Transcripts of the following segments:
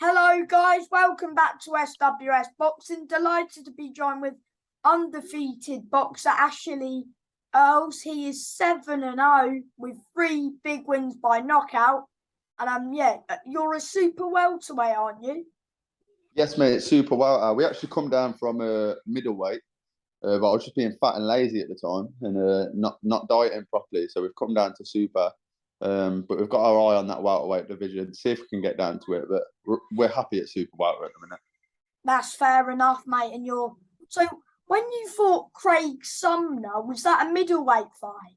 Hello guys, welcome back to SWS Boxing. Delighted to be joined with undefeated boxer Ashlee Earls. He is 7-0 with 3 big wins by knockout. And you're a super welterweight, aren't you? Yes, mate, super well. We actually come down from a middleweight, but I was just being fat and lazy at the time and not dieting properly. So we've come down to super, but we've got our eye on that welterweight division. See if we can get down to it. But we're happy at super welter at the minute. That's fair enough, mate. And when you fought Craig Sumner, was that a middleweight fight?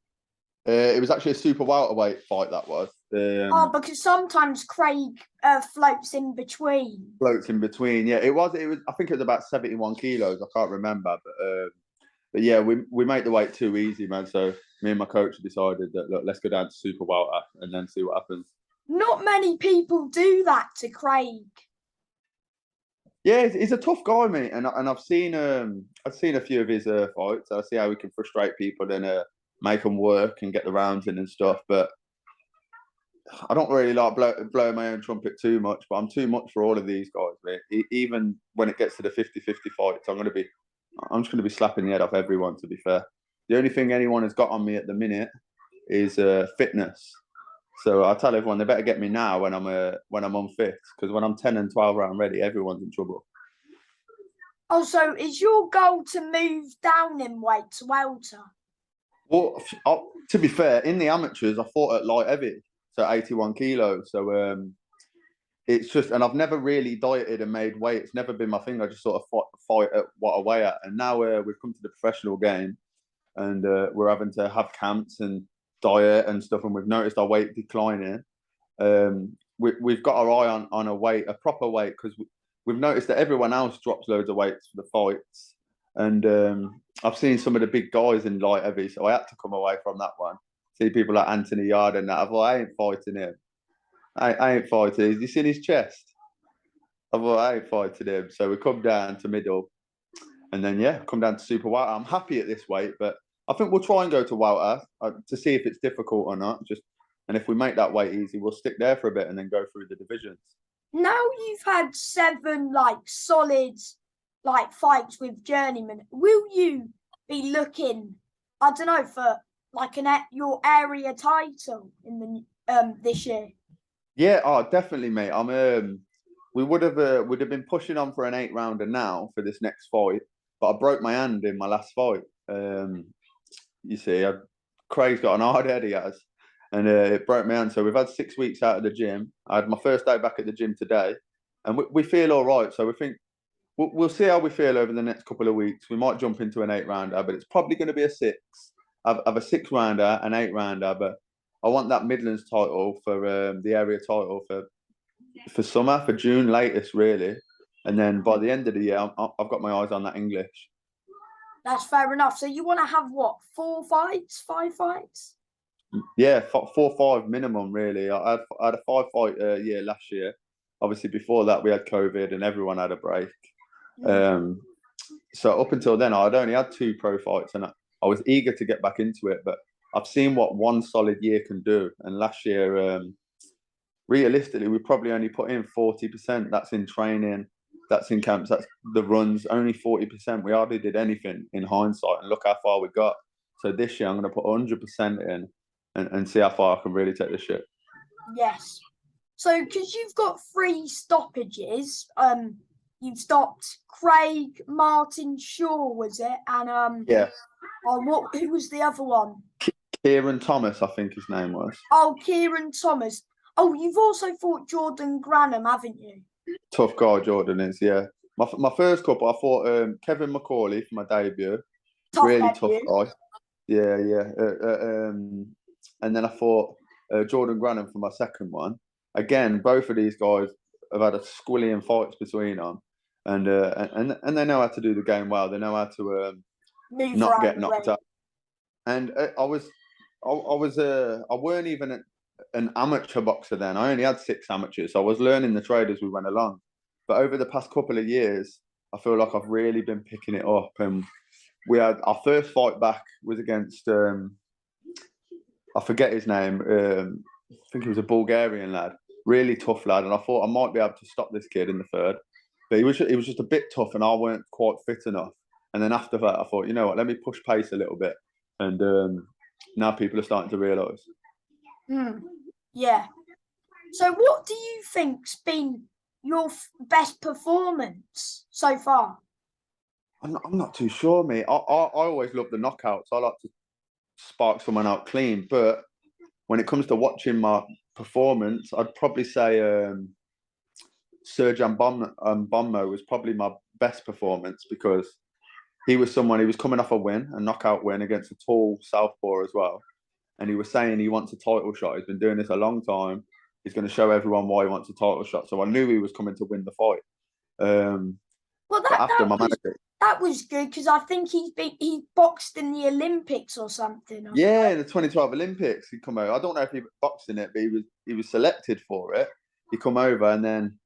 It was actually a super welterweight fight. That was. Because sometimes Craig floats in between. Floats in between, yeah. It was. I think it was about 71 kilos. I can't remember, but yeah, we made the weight too easy, man. So me and my coach decided that look, let's go down to super welter and then see what happens. Not many people do that to Craig. Yeah, he's a tough guy, mate, and I've seen a few of his fights. I see how he can frustrate people and make them work and get the rounds in and stuff. But I don't really like blowing my own trumpet too much. But I'm too much for all of these guys, mate. Even when it gets to the 50-50 fights, I'm just going to be slapping the head off everyone. To be fair, the only thing anyone has got on me at the minute is fitness. So I tell everyone they better get me now when I'm unfit, because when I'm 10 and 12 round ready, everyone's in trouble. Oh, so is your goal to move down in weight to welter? Well, to be fair, in the amateurs, I fought at light heavy, so 81 kilos. So it's just, and I've never really dieted and made weight. It's never been my thing. I just sort of fight at what I weigh at. And now we've come to the professional game, and we're having to have camps and diet and stuff, and we've noticed our weight declining. We've got our eye on a proper weight, because we've noticed that everyone else drops loads of weights for the fights, and I've seen some of the big guys in light heavy, so I had to come away from that one. See people like Anthony Yard and that. I thought, I ain't fighting him. I ain't fighting. Have you seen his chest? I thought, I ain't fighting him. So we come down to middle, and then come down to super welter. I'm happy at this weight, but I think we'll try and go to welter to see if it's difficult or not. And if we make that weight easy, we'll stick there for a bit and then go through the divisions. Now you've had 7 solid fights with journeyman. Will you be looking, I don't know, for your area title in the this year? Yeah, definitely, mate. We would have been pushing on for an 8-rounder now for this next fight, but I broke my hand in my last fight. You see, Craig's got an hard head, he has, and it broke my hand. So we've had 6 weeks out of the gym. I had my first day back at the gym today, and we feel all right. So we think we'll see how we feel over the next couple of weeks. We might jump into an 8-rounder, but it's probably going to be a 6. I've a 6-rounder, an 8-rounder, but I want that Midlands title for the area title for summer, for June latest, really. And then by the end of the year, I've got my eyes on that English. That's fair enough. So you want to have what, 4 fights, 5 fights? Yeah, 4 or 5 minimum, really. I had a 5-fight year last year. Obviously, before that, we had COVID and everyone had a break. So up until then, I'd only had 2 pro fights, and I was eager to get back into it. But I've seen what 1 solid year can do. And last year, realistically, we probably only put in 40%. That's in training, that's in camps, that's the runs, only 40%. We hardly did anything in hindsight, and look how far we got. So this year, I'm going to put 100% in and see how far I can really take this shit. Yes. So, because you've got 3 stoppages, you've stopped Craig, Martin Shaw, was it? And yeah. Who was the other one? Kieran Thomas, I think his name was. Oh, Kieran Thomas. Oh, you've also fought Jordan Granham, haven't you? Tough guy, Jordan is, yeah. My first couple, I fought Kevin McCauley for my debut. Really tough guy. Yeah. And then I fought Jordan Granham for my second one. Again, both of these guys have had a squillion fights between them, and they know how to do the game well. They know how to not get knocked out. And I weren't even an amateur boxer then. I only had 6 amateurs, so I was learning the trade as we went along. But over the past couple of years, I feel like I've really been picking it up. And we had our first fight back was against I forget his name. I think he was a Bulgarian lad. really tough lad, and I thought I might be able to stop this kid in the third, but he was just a bit tough, and I weren't quite fit enough. And then after that, I thought, you know what, let me push pace a little bit, and now people are starting to realise. Yeah. So, what do you think's been your best performance so far? I'm not too sure, mate. I always love the knockouts. I like to spark someone out clean, but when it comes to watching my performance, I'd probably say Serge Mbommo was probably my best performance, because he was coming off a knockout win against a tall southpaw as well. And he was saying he wants a title shot. He's been doing this a long time. He's going to show everyone why he wants a title shot. So I knew he was coming to win the fight. Well, that was good, because I think he boxed in the Olympics or something. Yeah, in the 2012 Olympics, he come over. I don't know if he boxed in it, but he was selected for it. He come over, and then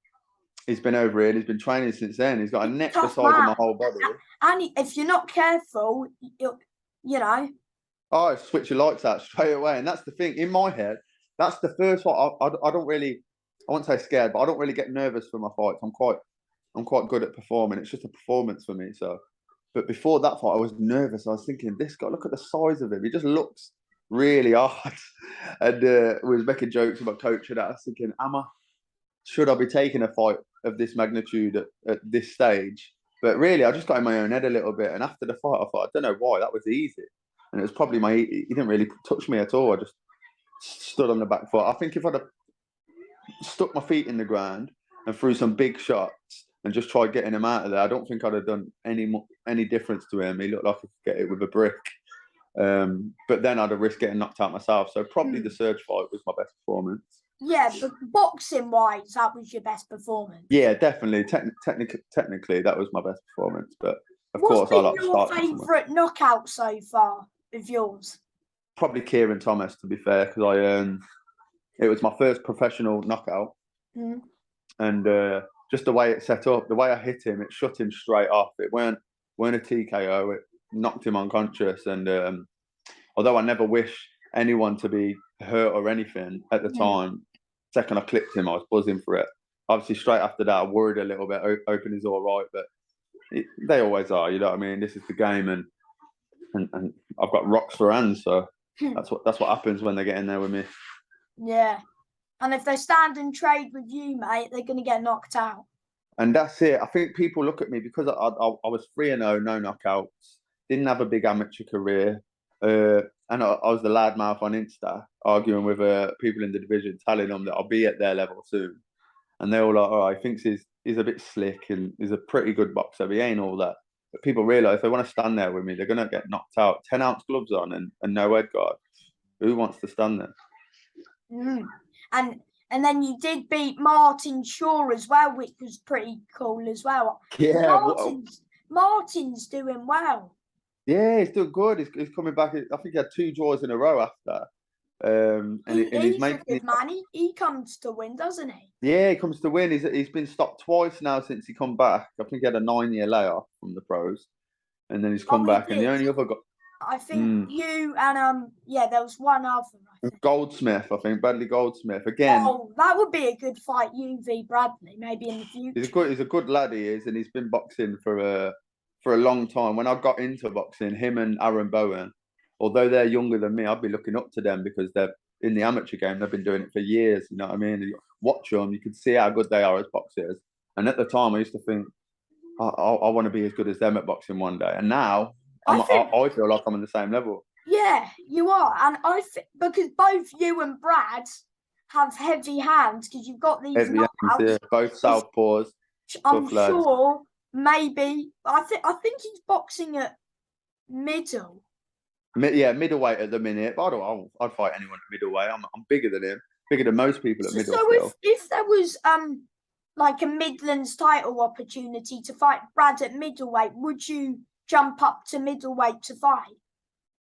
he's been over here, and he's been training since then. He's got a neck the size of my whole body. And if you're not careful, you know. Oh, switch your lights out straight away. And that's the thing, in my head, that's the first fight. I don't really, I won't say scared, but I don't really get nervous for my fights. I'm quite good at performing. It's just a performance for me. So, but before that fight, I was nervous. I was thinking, this guy, look at the size of him. He just looks really hard. And we was making jokes about coaching that. I was thinking, should I be taking a fight of this magnitude at this stage? But really, I just got in my own head a little bit. And after the fight, I thought, I don't know why, that was easy. And it was probably he didn't really touch me at all. I just stood on the back foot. I think if I'd have stuck my feet in the ground and threw some big shots and just tried getting him out of there, I don't think I'd have done any difference to him. He looked like he could get it with a brick. But then I'd have risked getting knocked out myself. So probably the Serge fight was my best performance. Yeah, but boxing-wise, that was your best performance. Yeah, definitely. Technically, that was my best performance. But of course, I like to start. What's been your favourite knockout so far of yours? Probably Kieran Thomas, to be fair, because it was my first professional knockout, and just the way it set up, the way I hit him, it shut him straight off. It weren't a TKO. It knocked him unconscious, and although I never wish anyone to be hurt or anything at the time, second I clipped him, I was buzzing for it. Obviously, straight after that, I worried a little bit. Hoping he's all right, but they always are. You know what I mean? This is the game, and I've got rocks for hands, so that's what happens when they get in there with me. Yeah, and if they stand and trade with you, mate, they're going to get knocked out. And that's it. I think people look at me because I was 3-0, no knockouts, didn't have a big amateur career, and I was the loudmouth on Insta, arguing with people in the division, telling them that I'll be at their level soon. And they're all like, oh, he thinks he's a bit slick and he's a pretty good boxer, but he ain't all that. But people realise they want to stand there with me, they're going to get knocked out. 10-ounce gloves on and no head guard. Who wants to stand there? And then you did beat Martin Shaw as well, which was pretty cool as well. Yeah, Martin's doing well. Yeah, he's doing good. He's coming back. I think he had 2 draws in a row after. And he's making a good man. He comes to win, doesn't he? Yeah, he comes to win. He's been stopped twice now since he come back. I think he had a 9-year layoff from the pros, and then he's come back. And the only other guy, I think you and there was one other. Goldsmith, I think Bradley Goldsmith again. Oh, that would be a good fight, you v Bradley, maybe in the future. He's a good lad, he is, and he's been boxing for a long time. When I got into boxing, him and Aaron Bowen, although they're younger than me, I'd be looking up to them because they're in the amateur game. They've been doing it for years. You know what I mean? You watch them, you can see how good they are as boxers. And at the time, I used to think, I want to be as good as them at boxing one day. And now, I feel like I'm on the same level. Yeah, you are. And I think because both you and Brad have heavy hands, because you've got these heavy hands, yeah. Both southpaws. I'm sure maybe I think he's boxing at middle. Middleweight at the minute. But I'd fight anyone at middleweight. I'm bigger than him, bigger than most people at middleweight. So if there was like a Midlands title opportunity to fight Brad at middleweight, would you jump up to middleweight to fight?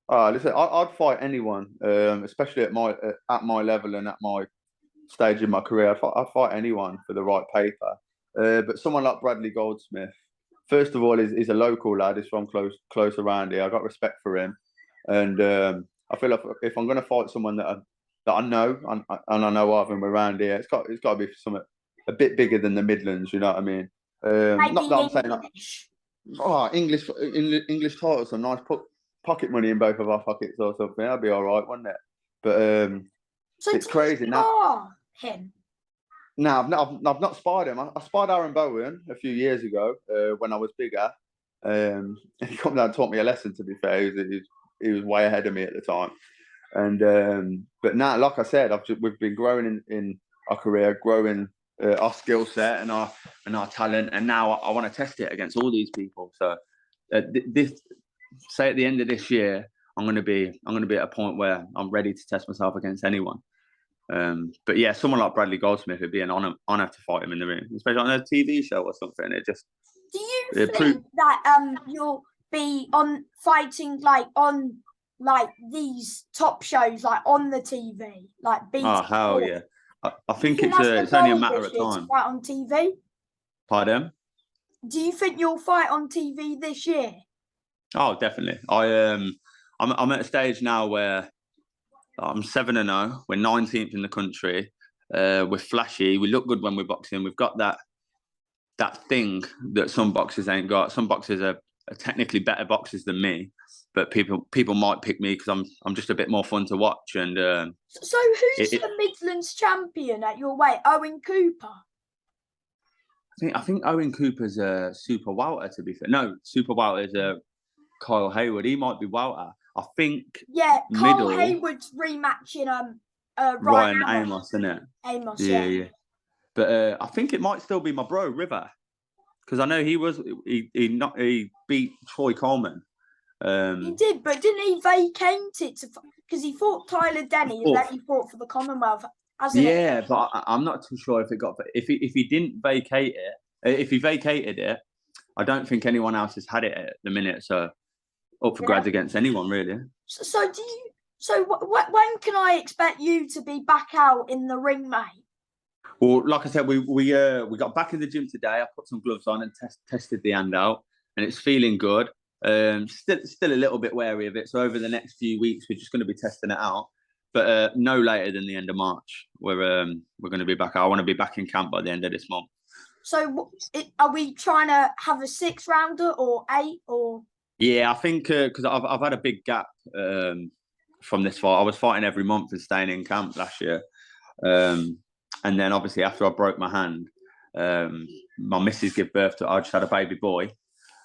Listen, I'd fight anyone, especially at my level and at my stage in my career. I'd fight anyone for the right paper. But someone like Bradley Goldsmith, first of all, is a local lad. He's from close around here. I got respect for him, and I feel like if I'm going to fight someone that that I know, and I know of them around here. It's got to be something a bit bigger than the Midlands. You know what I mean? Not that Maybe I'm saying English. oh, English titles, some nice pocket money in both of our pockets or something. That'd be all right, wouldn't it? But So it's do you crazy now. spar him? No, I've not spied him. I spied Aaron Bowen a few years ago when I was bigger. He come down and taught me a lesson. To be fair, he was way ahead of me at the time. And but now, like I said, we've been growing in our career, growing our skill set and our talent, and now I want to test it against all these people. So this, say at the end of this year, I'm going to be at a point where I'm ready to test myself against anyone. But yeah, someone like Bradley Goldsmith would be an honor to fight him in the ring, especially on a TV show or something. It just do you think that you'll be on fighting like on like these top shows like on the TV like oh hell yeah, I think it's only a matter of time. To fight on TV? Pardon? Do you think you'll fight on TV this year? Oh, definitely. I'm at a stage now where I'm 7-0. We're 19th in the country. We're flashy. We look good when we're boxing. We've got that thing that some boxers ain't got. Some boxers are technically better boxers than me, but people might pick me because I'm just a bit more fun to watch. And so who's the Midlands champion at your weight? Owen Cooper. I think Owen Cooper's a super welter. To be fair, no, super welter is a Kyle Hayward. He might be welter. I think. Yeah, Kyle Hayward's rematching Ryan Amos, isn't it? Amos, yeah. But I think it might still be my bro River, because I know he beat Troy Coleman. He did, but didn't he vacate it because he fought Tyler Denny and then he fought for the Commonwealth? Yeah, but I'm not too sure if it got. If he didn't vacate it, if he vacated it, I don't think anyone else has had it at the minute. So up for grabs against anyone really. So do you? So when can I expect you to be back out in the ring, mate? Well, like I said, we got back in the gym today. I put some gloves on and tested the hand out, and it's feeling good. Still a little bit wary of it. So over the next few weeks, we're just going to be testing it out. But no later than the end of March, we're going to be back. I want to be back in camp by the end of this month. So are we trying to have a 6-rounder or 8 or? Yeah, I think because I've had a big gap from this fight. I was fighting every month and staying in camp last year, and then obviously after I broke my hand, my missus gave birth to. I just had a baby boy.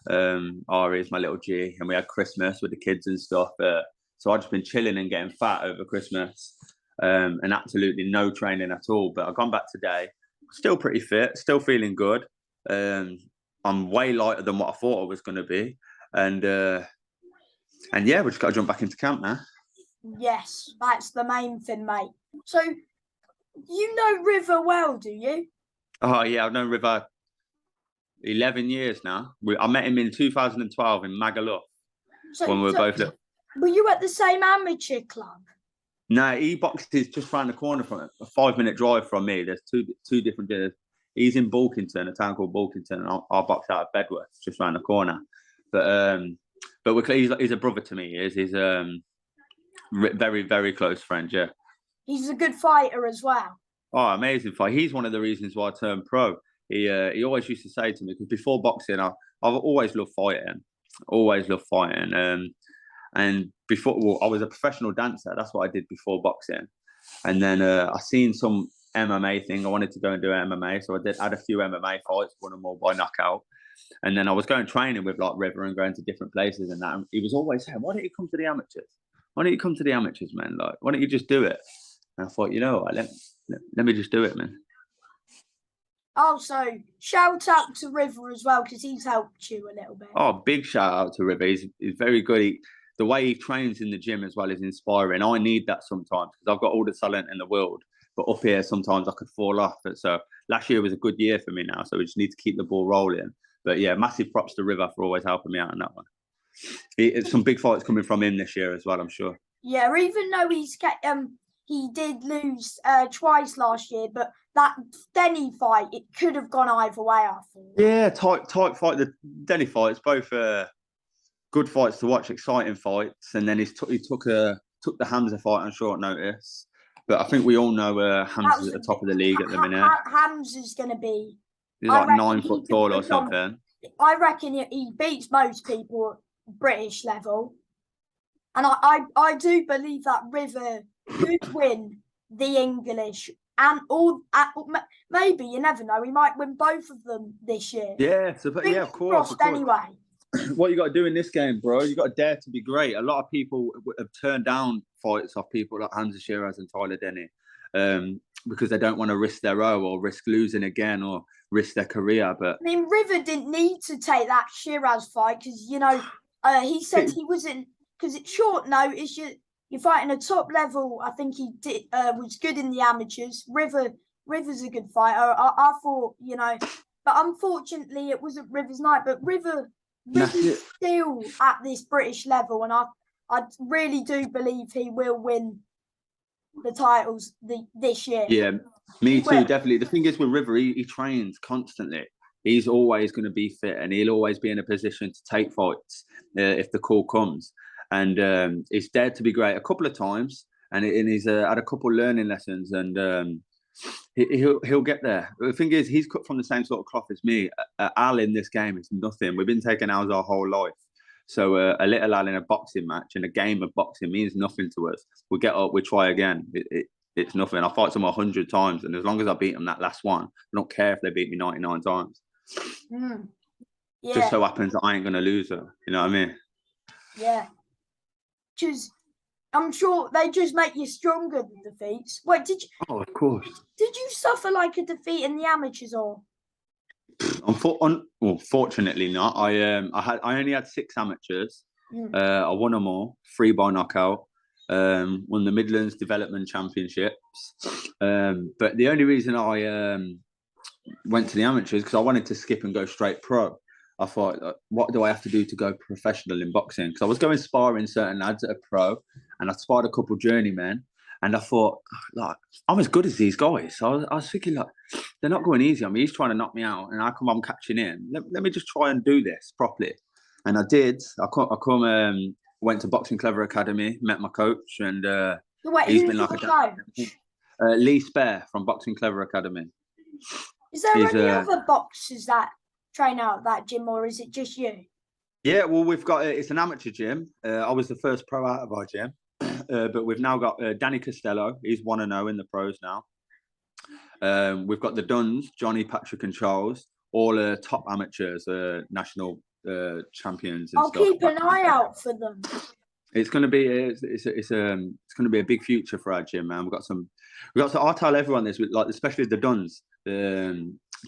Ari is my little G, and we had Christmas with the kids and stuff. So I've just been chilling and getting fat over Christmas, and absolutely no training at all. But I've gone back today, still pretty fit, still feeling good. I'm way lighter than what I thought I was going to be, and yeah, we just got to jump back into camp now. Yes, that's the main thing, mate. So you know River well, do you? Oh yeah, I've known River 11 years now. I met him in 2012 in Magaluf when we were both. Were you at the same amateur club? No, he boxes just round the corner from a 5-minute drive from me. There's two different gyms. He's in Bulkington, a town called Bulkington, and I box out of Bedworth, just round the corner. But he's a brother to me. He's very, very close friend. Yeah, he's a good fighter as well. Oh, amazing fight! He's one of the reasons why I turned pro. He always used to say to me, because before boxing, I've always loved fighting. And before, well, I was a professional dancer. That's what I did before boxing. And then I seen some MMA thing. I wanted to go and do MMA. So I had a few MMA fights, won them all by knockout. And then I was going training with like River and going to different places and that. And he was always saying, why don't you come to the amateurs? Why don't you come to the amateurs, man? Like, why don't you just do it? And I thought, you know what, let me just do it, man. Also, shout out to River as well, because he's helped you a little bit. Oh, big shout out to River. He's very good. The way he trains in the gym as well is inspiring. I need that sometimes because I've got all the talent in the world, but up here sometimes I could fall off. But so last year was a good year for me now, so we just need to keep the ball rolling. But yeah, massive props to River for always helping me out on that one. Some big fights coming from him this year as well, I'm sure. Yeah, even though he did lose twice last year, but that Denny fight, it could have gone either way, I thought. Yeah, tight fight. The Denny fight, it's both good fights to watch, exciting fights. And then he took the Hamza fight on short notice. But I think we all know Hamza's was at the a top of the bit- league at the minute. Hams is going to be. He's I like reckon 9 he foot could tall or put on- something. I reckon he beats most people at British level, and I do believe that River could win the English and all. Maybe you never know. He might win both of them this year. Yeah, so, but yeah, of course. Anyway. What you got to do in this game, bro? You got to dare to be great. A lot of people have turned down fights off people like Hamza Shiraz and Tyler Denny, because they don't want to risk their O or risk losing again or risk their career. But I mean, River didn't need to take that Shiraz fight because he said he wasn't, because it's short notice. You're fighting a top level. I think he did was good in the amateurs. River's a good fighter. I thought, but unfortunately it wasn't River's night. But River's still at this British level, and I really do believe he will win the titles this year. Yeah, me too, definitely. The thing is with River, he trains constantly. He's always going to be fit, and he'll always be in a position to take fights if the call comes. And he's dared to be great a couple of times, and he's had a couple of learning lessons, and he'll get there. The thing is, he's cut from the same sort of cloth as me. Al in this game is nothing. We've been taking Al's our whole life. So a little Al in a boxing match and a game of boxing means nothing to us. We get up, we try again. It's nothing. I fight someone 100 times, and as long as I beat them that last one, I don't care if they beat me 99 times. Yeah. Just so happens that I ain't going to lose her. You know what I mean? Yeah. Just, I'm sure they just make you stronger, the defeats. Wait, did you? Oh, of course. Did you suffer like a defeat in the amateurs, or? Fortunately not. I only had 6 amateurs. I won them all, 3 by knockout. Won the Midlands Development Championships. But the only reason I went to the amateurs because I wanted to skip and go straight pro. I thought, what do I have to do to go professional in boxing? Because I was going sparring certain lads at a pro, and I sparred a couple journeymen, and I thought, like, I'm as good as these guys. So I was thinking, like, they're not going easy on me. He's trying to knock me out, and how come I'm catching in? Let me just try and do this properly. And I did. I went to Boxing Clever Academy, met my coach, and he's been like a coach. Lee Spare from Boxing Clever Academy. Is there any other boxers that train out at that gym, or is it just you? Yeah, well, we've got it's an amateur gym. I was the first pro out of our gym, but we've now got Danny Costello. He's 1-0 in the pros now. We've got the Duns, Johnny, Patrick, and Charles, all top amateurs, national champions. And I'll keep an eye out for them. It's going to be it's going to be a big future for our gym, man. We've got some. I'll tell everyone this, like especially the Duns,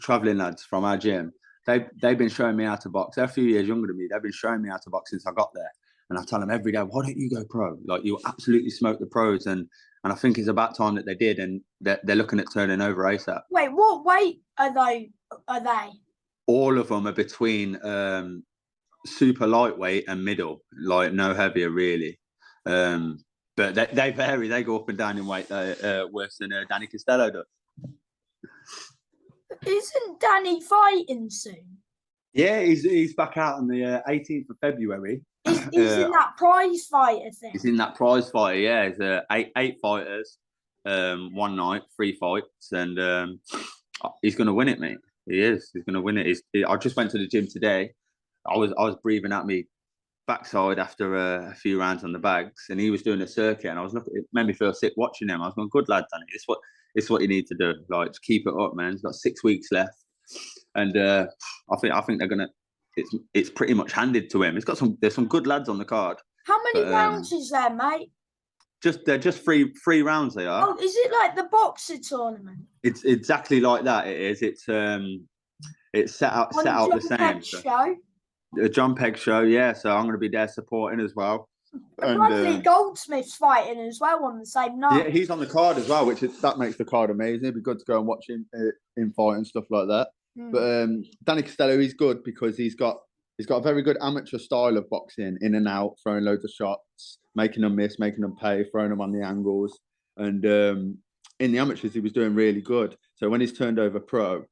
traveling lads from our gym. They've been showing me how to box. They're a few years younger than me. They've been showing me how to box since I got there. And I tell them every day, why don't you go pro? Like, you absolutely smoke the pros. And I think it's about time that they did. And they're looking at turning over ASAP. Wait, what weight are they? All of them are between super lightweight and middle, like no heavier really. But they vary. They go up and down in weight worse than Danny Costello does. Isn't Danny fighting soon? Yeah, he's back out on the 18th of February. He's in that prize fighter thing. He's in that prize fighter, yeah. It's eight fighters, one night, 3 fights, and he's going to win it, mate. He is. He's going to win it. I just went to the gym today. I was breathing at me backside after a few rounds on the bags, and he was doing a circuit, and I was looking. It made me feel sick watching him. I was going, "Good lad, Danny. It's what you need to do. Like, just keep it up, man. He's got 6 weeks left, and I think they're gonna. It's pretty much handed to him. There's some good lads on the card. How many rounds is there, mate? They're just three rounds. They are. Oh, is it like the boxer tournament? It's exactly like that. It is. It's set out the same. Show. A John Peg show, yeah. So I'm going to be there supporting as well. And Bradley Goldsmith's fighting as well on the same night. Yeah, he's on the card as well, that makes the card amazing. It'd be good to go and watch him fight and stuff like that. But Danny Costello, he's good because he's got a very good amateur style of boxing, in and out, throwing loads of shots, making them miss, making them pay, throwing them on the angles. And in the amateurs, he was doing really good. So when he's turned over pro,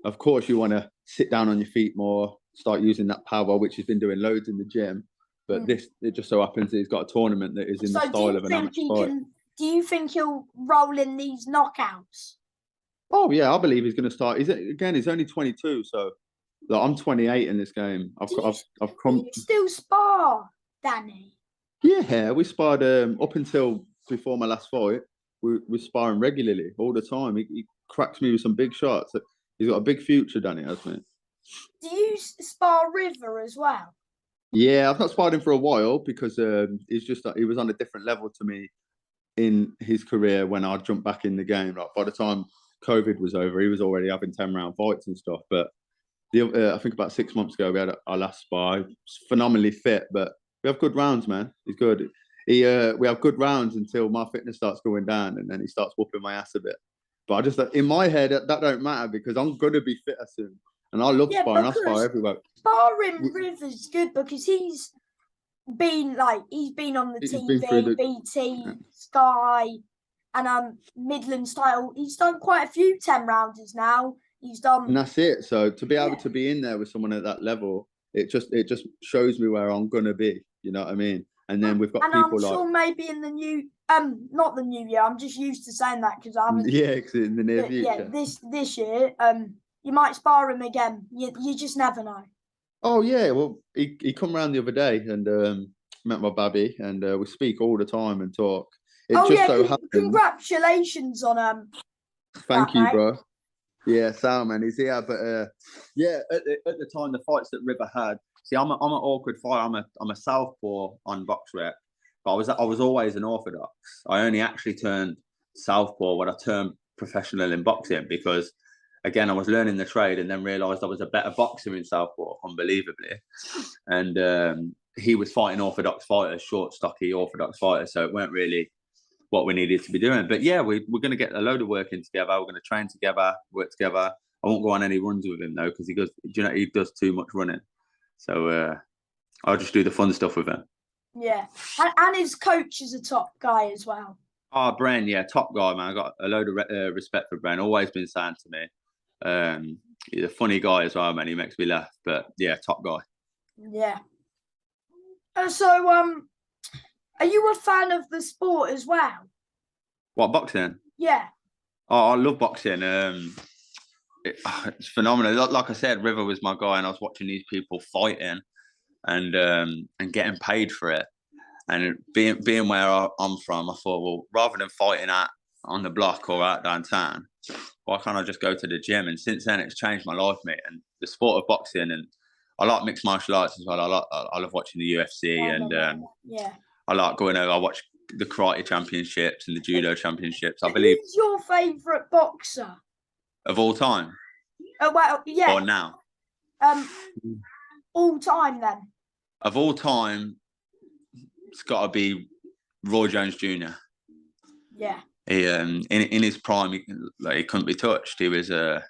of course, you want to sit down on your feet more, start using that power, which he's been doing loads in the gym. But it just so happens that he's got a tournament that is in the style of an amateur fight. Do you think he'll roll in these knockouts? Oh yeah, I believe he's going to start. He's only 22, so like, I'm 28 in this game. I've Do come. you still spar, Danny? Yeah, we sparred up until before my last fight. We sparring regularly all the time. He cracks me with some big shots. He's got a big future, Danny, hasn't he? Do you spar River as well? Yeah, I've not sparred him for a while because he's just he was on a different level to me in his career when I jumped back in the game. Like by the time COVID was over, he was already having 10-round fights and stuff. But I think about 6 months ago, we had our last spar. He's phenomenally fit, but we have good rounds, man. He's good. We have good rounds until my fitness starts going down, and then he starts whooping my ass a bit. But I just in my head that don't matter because I'm gonna be fitter soon, and I love sparring. I spar everywhere. Sparring River's good because he's been on the TV, BT, Sky, and Midland style. He's done quite a few 10-rounders now. He's done, and that's it. So to be able to be in there with someone at that level, it just shows me where I'm gonna be. You know what I mean? And then we've got and people I'm sure maybe in the new not the new year. I'm just used to saying that because I haven't. Yeah, because in the near future. Yeah, this year, you might spar him again. You just never know. Oh yeah, well he come around the other day and met my babby and we speak all the time and talk. Congratulations on Thank you, bro. Yeah, Sal, man, he's here. But yeah, at the time, the fights that River had. See, I'm an awkward fighter. I'm a southpaw on BoxRec, but I was always an orthodox. I only actually turned southpaw when I turned professional in boxing because, again, I was learning the trade and then realised I was a better boxer in southpaw, unbelievably. And he was fighting orthodox fighters, short, stocky orthodox fighters, so it weren't really what we needed to be doing. But yeah, we're going to get a load of work in together. We're going to train together, work together. I won't go on any runs with him though because he does too much running. So I'll just do the fun stuff with him. Yeah, and his coach is a top guy as well. Oh, Bren, yeah, top guy, man. I got a load of respect for Bren. Always been saying to me. He's a funny guy as well, man. He makes me laugh. But yeah, top guy. Yeah. So are you a fan of the sport as well? What, boxing? Yeah. Oh, I love boxing. It's phenomenal. Like I said, River was my guy, and I was watching these people fighting and getting paid for it. And being where I'm from, I thought, well, rather than fighting on the block or out downtown, why can't I just go to the gym? And since then, it's changed my life, mate. And the sport of boxing, and I like mixed martial arts as well. I love watching the UFC, I like going over. I watch the karate championships and the judo championships. I believe. Who's your favourite boxer of all time? Oh well, yeah. Or now? All time then. Of all time, it's got to be Roy Jones Jr. Yeah. He in his prime, he couldn't be touched. He was the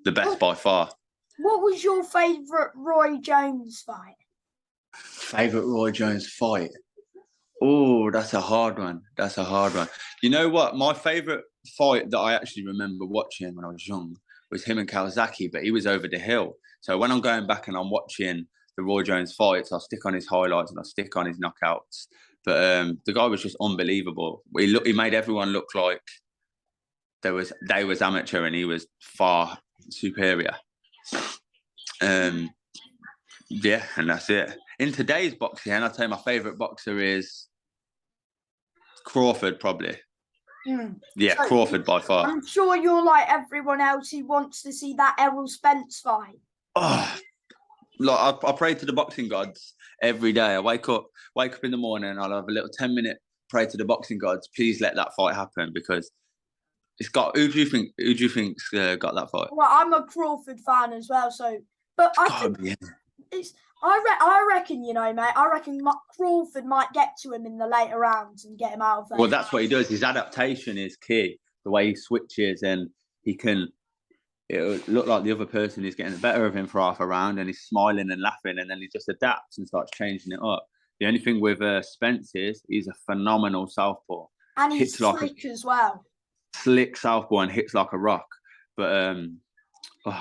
best by far. What was your favourite Roy Jones fight? Favourite Roy Jones fight? Oh, that's a hard one. You know what? My favourite fight that I actually remember watching when I was young was him and Kawasaki, but he was over the hill. So when I'm going back and I'm watching the Roy Jones fights, I'll stick on his highlights and I'll stick on his knockouts. But the guy was just unbelievable. He made everyone look like they was amateur and he was far superior. Yeah, and that's it. In today's boxing, I'd say my favourite boxer is Crawford, probably. Yeah, so, Crawford by far. I'm sure you're like everyone else who wants to see that Errol Spence fight. Oh, like I pray to the boxing gods every day. I wake up in the morning and I'll have a little 10-minute pray to the boxing gods. Please let that fight happen because it's got. Who do you think's got that fight? Well, I'm a Crawford fan as well. So, but I think it's. I reckon, you know, mate. I reckon Crawford might get to him in the later rounds and get him out of there. Well, that's what he does. His adaptation is key. The way he switches and he can. It look like the other person is getting the better of him for half a round, and he's smiling and laughing, and then he just adapts and starts changing it up. The only thing with Spence is he's a phenomenal southpaw, and he's slick as well. Slick southpaw and hits like a rock. But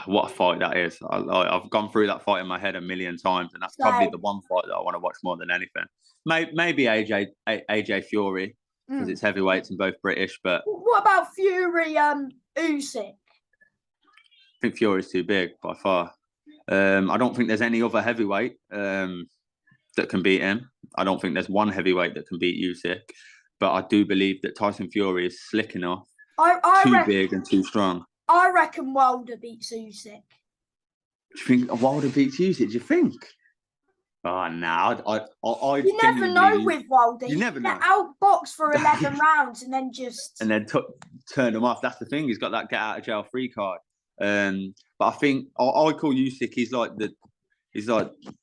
what a fight that is! I've gone through that fight in my head a million times, and that's probably the one fight that I want to watch more than anything. Maybe AJ Fury. because it's heavyweights and both British. But what about Fury Usyk? I think Fury's too big by far. I don't think there's any other heavyweight that can beat him. I don't think there's one heavyweight that can beat Usyk. But I do believe that Tyson Fury is slick enough, too big and too strong. I reckon Wilder beats Usyk. Do you think Wilder beats Usyk? Do you think? Oh, no. I you never know with Wilder. You never know. Outbox for 11 rounds and then just... And then turn him off. That's the thing. He's got that get-out-of-jail-free card. But I think I call Usyk, he's like the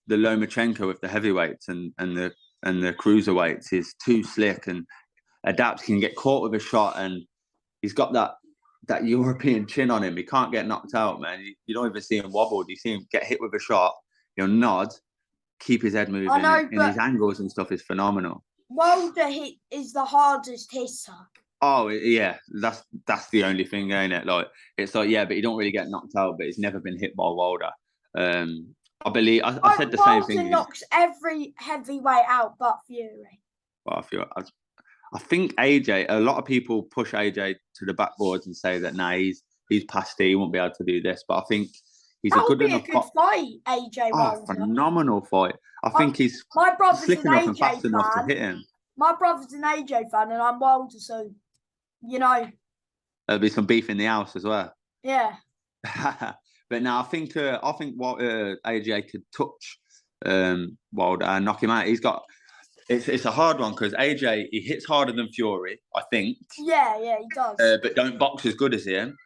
Lomachenko of the heavyweights and the cruiserweights. He's too slick and adapts. He can get caught with a shot, and he's got that European chin on him. He can't get knocked out, man. You don't even see him wobble. You see him get hit with a shot, he'll nod, keep his head moving, and his angles and stuff is phenomenal. Wilder is the hardest hitter. Oh yeah, that's the only thing, ain't it? Like it's like but he don't really get knocked out, but he's never been hit by Wilder. I believe I said the same thing. Wilder knocks every heavyweight out but Fury. Well, I think AJ. A lot of people push AJ to the backboards and say that he's past it. He won't be able to do this. But I think he's a good enough fight. AJ Wilder. Phenomenal fight. I think he's slick enough and fast enough to hit him. My brother's an AJ fan, and I'm Wilder, so. There'll be some beef in the house as well. Yeah. But now I think what AJ could touch Wilder and knock him out. He's got it's a hard one because AJ he hits harder than Fury, I think. Yeah, he does. But don't box as good as him,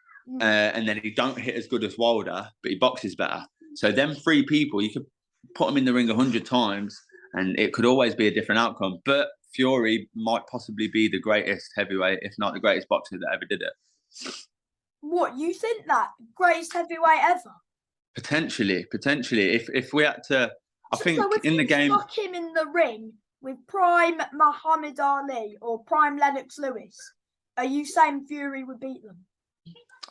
and then he don't hit as good as Wilder, but he boxes better. So them three people, you could put them in the ring 100 times, and it could always be a different outcome. But Fury might possibly be the greatest heavyweight, if not the greatest boxer that ever did it. What, you think that? Greatest heavyweight ever? Potentially. If we had to, I think in the game... Stuck him in the ring with prime Muhammad Ali or prime Lennox Lewis, are you saying Fury would beat them?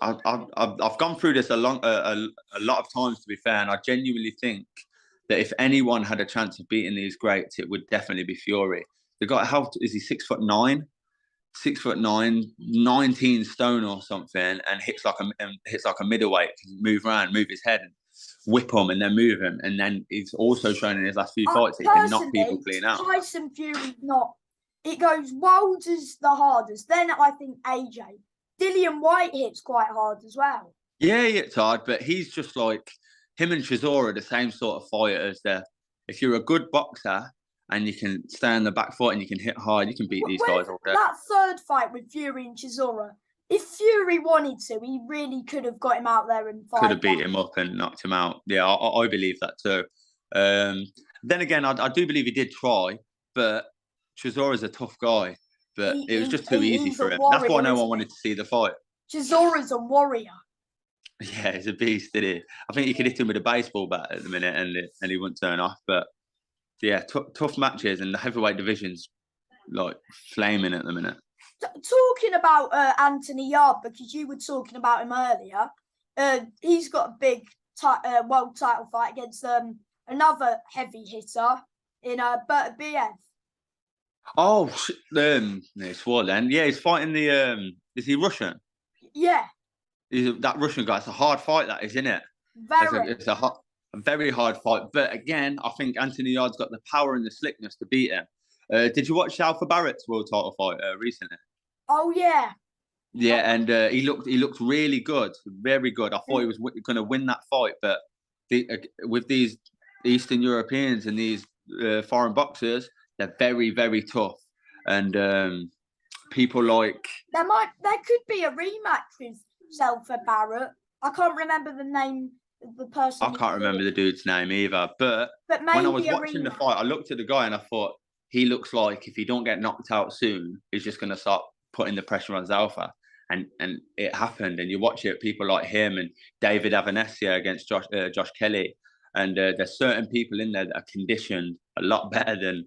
I've gone through this a lot of times, to be fair, and I genuinely think that if anyone had a chance of beating these greats, it would definitely be Fury. The guy, how is he? 6'9", 6'9", 19 stone or something, and hits like a middleweight. Move around, move his head, and whip him, and then move him. And then he's also shown in his last few fights that he can knock people clean out. Tyson Fury's not. It goes Wilder's the hardest. Then I think AJ. Dillian White hits quite hard as well. Yeah, he hits hard, but he's just like him and Chisora are the same sort of fighters. If you're a good boxer and you can stay on the back foot and you can hit hard, you can beat these guys all day. That third fight with Fury and Chisora, if Fury wanted to, he really could have got him out there and could have beat him up and knocked him out. Yeah, I believe that too. Then again, I do believe he did try, but Chisora's a tough guy. But it was just too easy for him. That's why no one wanted to see the fight. Chisora's a warrior. Yeah, he's a beast, isn't he? I think you could hit him with a baseball bat at the minute and he wouldn't turn off. But yeah, tough matches, and the heavyweight division's like flaming at the minute. Talking about Anthony Yarde, because you were talking about him earlier, he's got a big world title fight against another heavy hitter in Berta Biev. Oh, it's what then? Yeah, he's fighting the. Is he Russian? Yeah. That Russian guy. It's a hard fight, that is, isn't it? It's a very hard fight. But again, I think Anthony Yarde's got the power and the slickness to beat him. Did you watch Alpha Barrett's world title fight recently? Oh yeah. Yeah, and he looked really good, very good. I thought he was going to win that fight, but with these Eastern Europeans and these foreign boxers, they're very, very tough, and people like there could be a rematch with Alpha Barrett. I can't remember the name of the person. I can't remember the dude's name either. But when I was watching the fight, I looked at the guy and I thought he looks like if he don't get knocked out soon, he's just going to start putting the pressure on Zalfa. And it happened. And you watch it, people like him and David Avanessia against Josh Kelly. And there's certain people in there that are conditioned a lot better than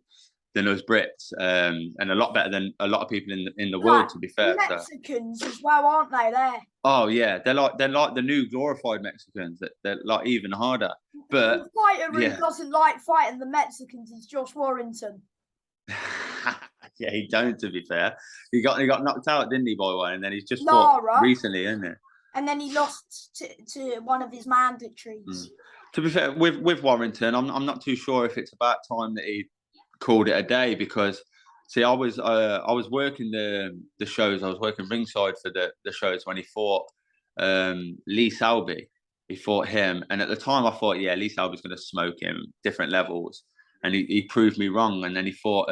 us Brits, and a lot better than a lot of people in the world, to be fair. Mexicans as well, aren't they? There. Oh yeah, they're like the new glorified Mexicans. They're like even harder. But the fighter who doesn't like fighting the Mexicans is Josh Warrington. Yeah, he don't. To be fair, he got knocked out, didn't he, by one? And then he's just Lara. fought recently, isn't it? And then he lost to one of his mandatories. To be fair, with Warrington, I'm not too sure if it's about time that he called it a day, because see, I was working the shows. I was working ringside for the shows when he fought Lee Selby. He fought him, and at the time I thought, yeah, Lee Selby's going to smoke him, different levels, and he proved me wrong. And then he fought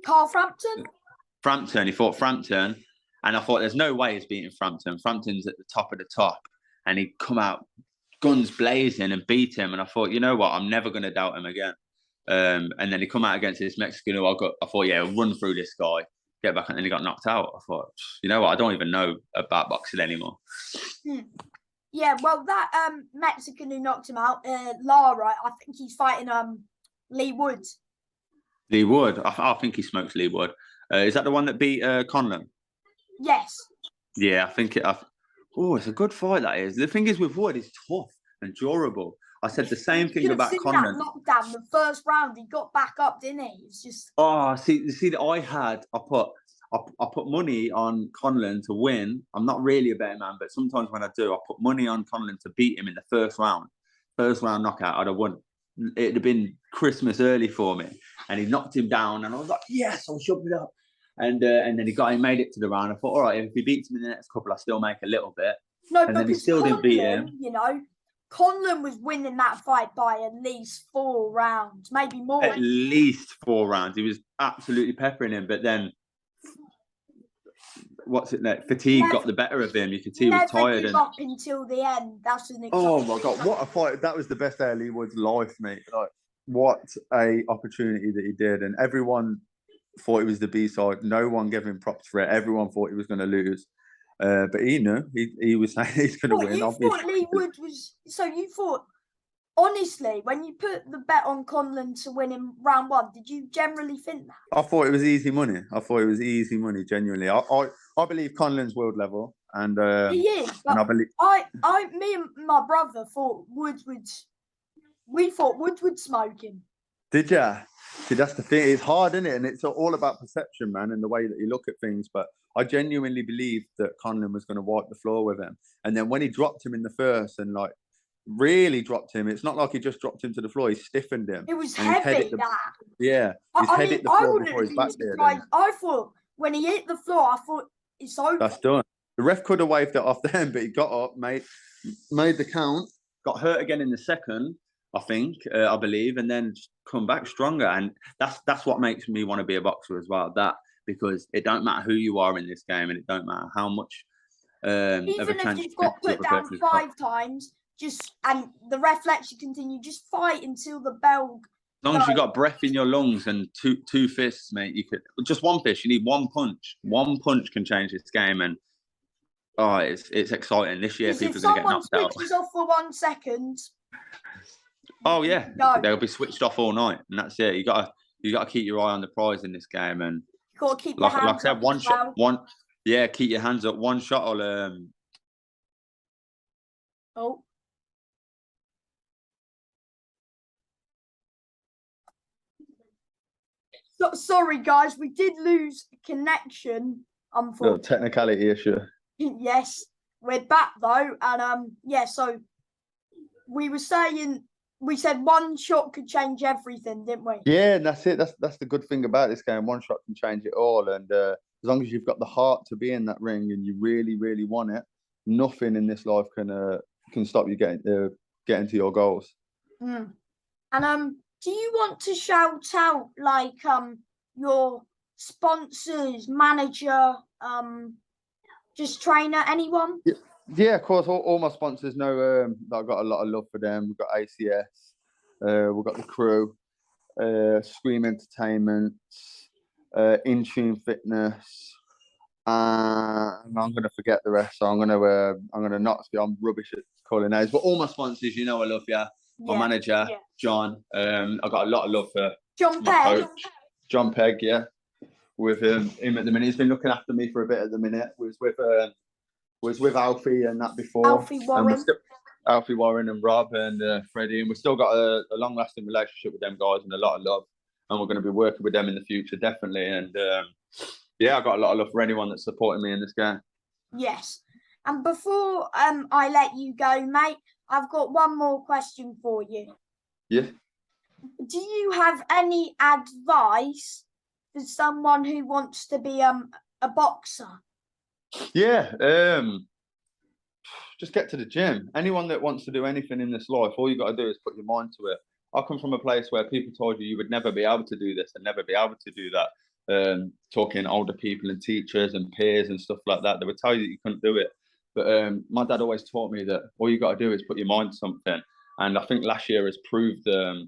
Carl Frampton. Frampton. He fought Frampton, and I thought, there's no way he's beating Frampton. Frampton's at the top of the top, and he'd come out guns blazing and beat him. And I thought, you know what, I'm never going to doubt him again. And then he come out against this Mexican who I thought, yeah, run through this guy, get back, and then he got knocked out. I thought, you know what, I don't even know about boxing anymore. Yeah, well, that Mexican who knocked him out, Lara, I think he's fighting Lee Wood. Lee Wood, I think he smokes Lee Wood. Is that the one that beat Conlon? Yes. Yeah, I think it. Oh, it's a good fight, that is. The thing is with Wood, he's tough and durable. I said the same thing about Conlon. That knockdown, the first round, he got back up, didn't he? It's just. Oh, see that I put money on Conlon to win. I'm not really a betting man, but sometimes when I do, I put money on Conlon to beat him in the first round knockout. I'd have won. It'd have been Christmas early for me, and he knocked him down, and I was like, yes, I'll shove it up. And then he made it to the round. I thought, all right, if he beats him in the next couple, I still make a little bit. No, and but then he still didn't beat him. You know, Conlon was winning that fight by at least 4 rounds, maybe more. At least 4 rounds. He was absolutely peppering him, but then fatigue got the better of him. You could see he was tired. Never give up until the end. That's an exciting. Oh my God, what a fight! That was the best day of Lee Wood's life, mate. Like, what a opportunity that he did, and everyone thought it was the B-side. No one gave him props for it. Everyone thought he was going to lose. But he knew. He was saying he's going to win. You thought Lee Wood was... So you thought... Honestly, when you put the bet on Conlon to win in round 1, did you generally think that? I thought it was easy money. Genuinely. I believe Conlon's world level. And he is. And I believe... Me and my brother thought Wood would... We thought Wood would smoke him. Did ya? See, that's the thing. It's hard, isn't it? And it's all about perception, man, and the way that you look at things. But I genuinely believed that Conlon was going to wipe the floor with him. And then when he dropped him in the first and like really dropped him, it's not like he just dropped him to the floor. He stiffened him. It was heavy, that. Yeah. His head hit the floor before his back did. I thought when he hit the floor, I thought it's over. That's done. The ref could have waved it off then, but he got up, made the count, got hurt again in the second, I think, I believe, and then come back stronger. And that's what makes me want to be a boxer as well. Because it don't matter who you are in this game, and it don't matter how much even of a chance if you've got put down 5 times, and the ref lets you continue, just fight until the bell. As long as you got breath in your lungs and two fists, mate, you could just one fist. You need one punch. One punch can change this game, and it's exciting this year. People are going to get knocked out. If someone switches off for 1 second. Oh yeah, they'll be switched off all night, and that's it. You got to keep your eye on the prize in this game, and you got to keep your hands like I said, up one shot, keep your hands up. One shot will Oh. Sorry, guys, we did lose connection. Unfortunately, technicality issue. Yes, we're back though, and so we said one shot could change everything, didn't we? Yeah, and that's it. That's the good thing about this game. One shot can change it all, and as long as you've got the heart to be in that ring and you really, really want it, nothing in this life can stop you getting to your goals. And do you want to shout out your sponsors, manager, just trainer, anyone? Yeah, of course. All my sponsors know that I've got a lot of love for them. We've got ACS, we've got the crew, Scream Entertainment, In Tune Fitness, and I'm gonna forget the rest. So I'm gonna not. I'm rubbish at calling names, but all my sponsors, you know, I love you. My manager, John. I've got a lot of love for John Pegg. Coach, John Pegg, yeah. With him at the minute, he's been looking after me for a bit at the minute. Was with Alfie and that before. Alfie Warren and Rob and Freddie, and we've still got a long-lasting relationship with them guys and a lot of love. and we're going to be working with them in the future, definitely. And yeah, I got a lot of love for anyone that's supporting me in this game. Yes. And before I let you go, mate, I've got one more question for you. Yeah. Do you have any advice for someone who wants to be a boxer? Yeah. Just get to the gym. Anyone that wants to do anything in this life, all you got to do is put your mind to it. I come from a place where people told you would never be able to do this and never be able to do that. Talking older people and teachers and peers and stuff like that, they would tell you that you couldn't do it. But my dad always taught me that all you got to do is put your mind to something. And I think last year has proved that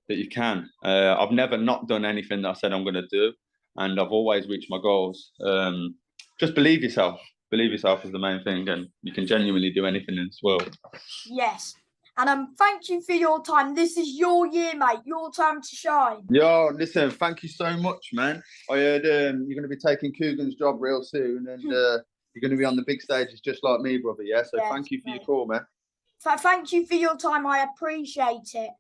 you can. I've never not done anything that I said I'm going to do. And I've always reached my goals. Just believe yourself. Believe yourself is the main thing. And you can genuinely do anything in this world. Yes. And thank you for your time. This is your year, mate. Your time to shine. Yo, listen, thank you so much, man. I heard you're going to be taking Coogan's job real soon. And you're going to be on the big stages just like me, brother. Yeah. So Yes, thank you for mate. your call, man. Thank you for your time. I appreciate it.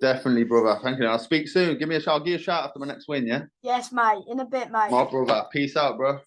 Definitely, brother. Thank you. I'll speak soon. I'll give you a shout after my next win, yeah? Yes, mate. In a bit, mate. My brother. Peace out, bro.